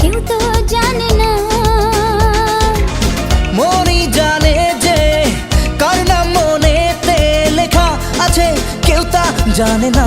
কেউ তো জানে না। মনই জানে যে কার নাম মনেতে লেখা আছে, কেউ তা জানে না।